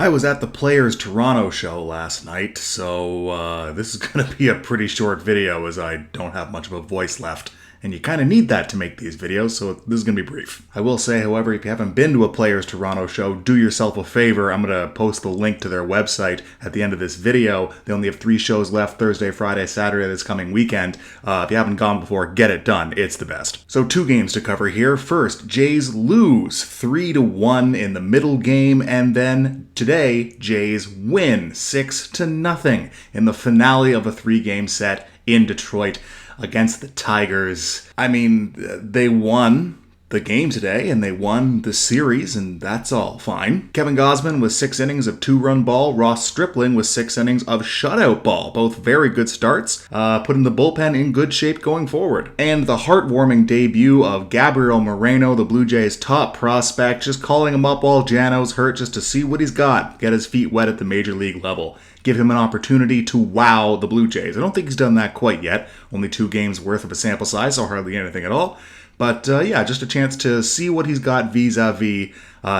I was at the Players Toronto show last night, so this is going to be a pretty short video as I don't have much of a voice left. And you kind of need that to make these videos, so this is going to be brief. I will say, however, if you haven't been to a Players Toronto show, do yourself a favor. I'm going to post the link to their website at the end of this video. They only have 3 shows left, Thursday, Friday, Saturday this coming weekend. If you haven't gone before, get it done. It's the best. So 2 games to cover here. First, Jays lose 3-1 in the middle game, and then today, Jays win 6-0 in the finale of a 3-game set in Detroit against the Tigers. I mean, they won the game today, and they won the series, and that's all fine. Kevin Gausman with 6 innings of 2-run ball. Ross Stripling with 6 innings of shutout ball. Both very good starts, putting the bullpen in good shape going forward. And the heartwarming debut of Gabriel Moreno, the Blue Jays' top prospect, just calling him up while Jano's hurt just to see what he's got, get his feet wet at the major league level. Give him an opportunity to wow the Blue Jays. I don't think he's done that quite yet. Only 2 games worth of a sample size, so hardly anything at all. But yeah, just a chance to see what he's got vis-a-vis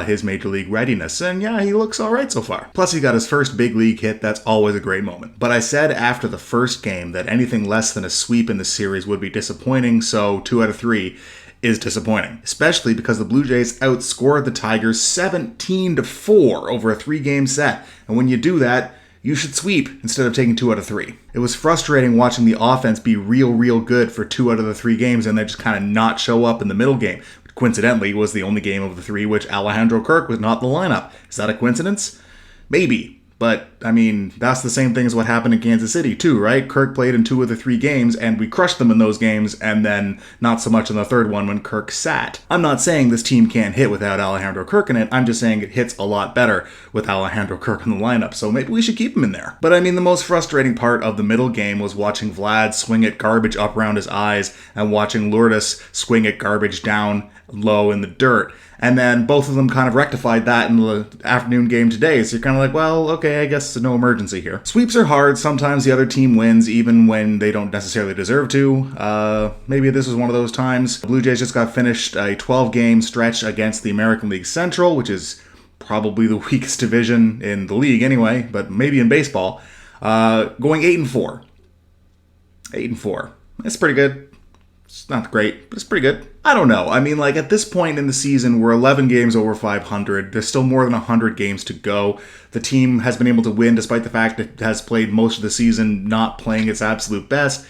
his major league readiness. And yeah, he looks all right so far. Plus, he got his first big league hit. That's always a great moment. But I said after the first game that anything less than a sweep in the series would be disappointing, so 2 out of 3 is disappointing, especially because the Blue Jays outscored the Tigers 17-4 over a 3-game set. And when you do that, you should sweep instead of taking 2 out of 3. It was frustrating watching the offense be real good for 2 out of the 3 games and then just kind of not show up in the middle game. Which coincidentally was the only game of the 3 which Alejandro Kirk was not in the lineup. Is that a coincidence? Maybe. But, I mean, that's the same thing as what happened in Kansas City, too, right? Kirk played in 2 of the 3 games, and we crushed them in those games, and then not so much in the 3rd one when Kirk sat. I'm not saying this team can't hit without Alejandro Kirk in it, I'm just saying it hits a lot better with Alejandro Kirk in the lineup, so maybe we should keep him in there. But, I mean, the most frustrating part of the middle game was watching Vlad swing at garbage up around his eyes, and watching Lourdes swing at garbage down low in the dirt. And then both of them kind of rectified that in the afternoon game today. So you're kind of like, well, okay, I guess no emergency here. Sweeps are hard. Sometimes the other team wins even when they don't necessarily deserve to. Maybe this was one of those times. The Blue Jays just got finished a 12-game stretch against the American League Central, which is probably the weakest division in the league anyway, but maybe in baseball. Going 8-4. 8-4. That's pretty good. It's not great, but it's pretty good. I don't know. I mean, like, at this point in the season, we're 11 games over 500. There's still more than 100 games to go. The team has been able to win despite the fact that it has played most of the season not playing its absolute best.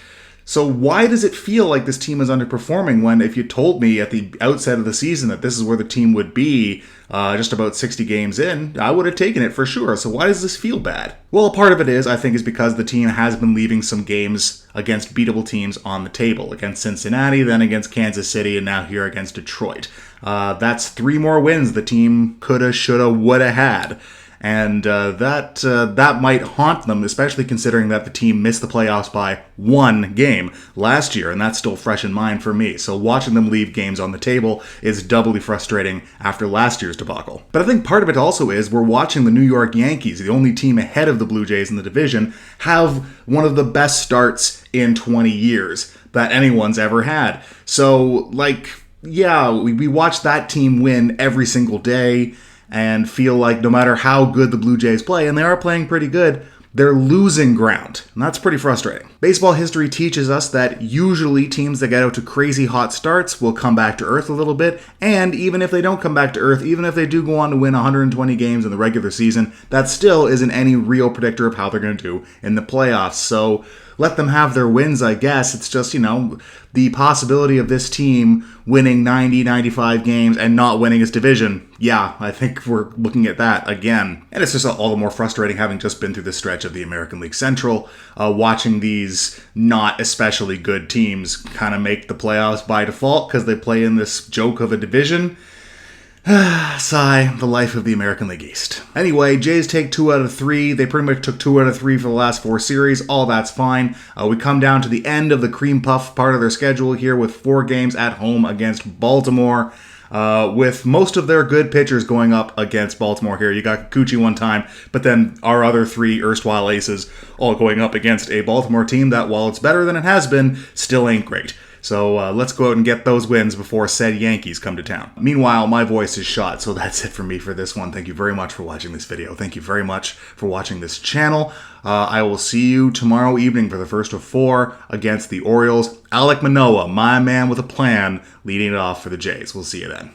So why does it feel like this team is underperforming when if you told me at the outset of the season that this is where the team would be just about 60 games in, I would have taken it for sure. So why does this feel bad? Well, part of it is, I think, is because the team has been leaving some games against beatable teams on the table. Against Cincinnati, then against Kansas City, and now here against Detroit. That's 3 more wins the team coulda, shoulda, woulda had. And that might haunt them, especially considering that the team missed the playoffs by 1 game last year, and that's still fresh in mind for me. So watching them leave games on the table is doubly frustrating after last year's debacle. But I think part of it also is we're watching the New York Yankees, the only team ahead of the Blue Jays in the division, have one of the best starts in 20 years that anyone's ever had. So, like, yeah, we watch that team win every single day, and feel like no matter how good the Blue Jays play, and they are playing pretty good, they're losing ground. And that's pretty frustrating. Baseball history teaches us that usually teams that get out to crazy hot starts will come back to earth a little bit, and even if they don't come back to earth, even if they do go on to win 120 games in the regular season, that still isn't any real predictor of how they're going to do in the playoffs. So let them have their wins, I guess. It's just, the possibility of this team winning 90, 95 games and not winning its division. Yeah, I think we're looking at that again. And it's just all the more frustrating having just been through this stretch of the American League Central, watching these not especially good teams kind of make the playoffs by default because they play in this joke of a division. Sigh, the life of the American League East. Anyway, Jays take 2 out of 3. They pretty much took 2 out of 3 for the last 4 series. All that's fine. We come down to the end of the cream puff part of their schedule here with 4 games at home against Baltimore. With most of their good pitchers going up against Baltimore here. You got Kikuchi one time, but then our other 3 erstwhile aces all going up against a Baltimore team that, while it's better than it has been, still ain't great. So let's go out and get those wins before said Yankees come to town. Meanwhile, my voice is shot, so that's it for me for this one. Thank you very much for watching this video. Thank you very much for watching this channel. I will see you tomorrow evening for the first of 4 against the Orioles. Alek Manoah, my man with a plan, leading it off for the Jays. We'll see you then.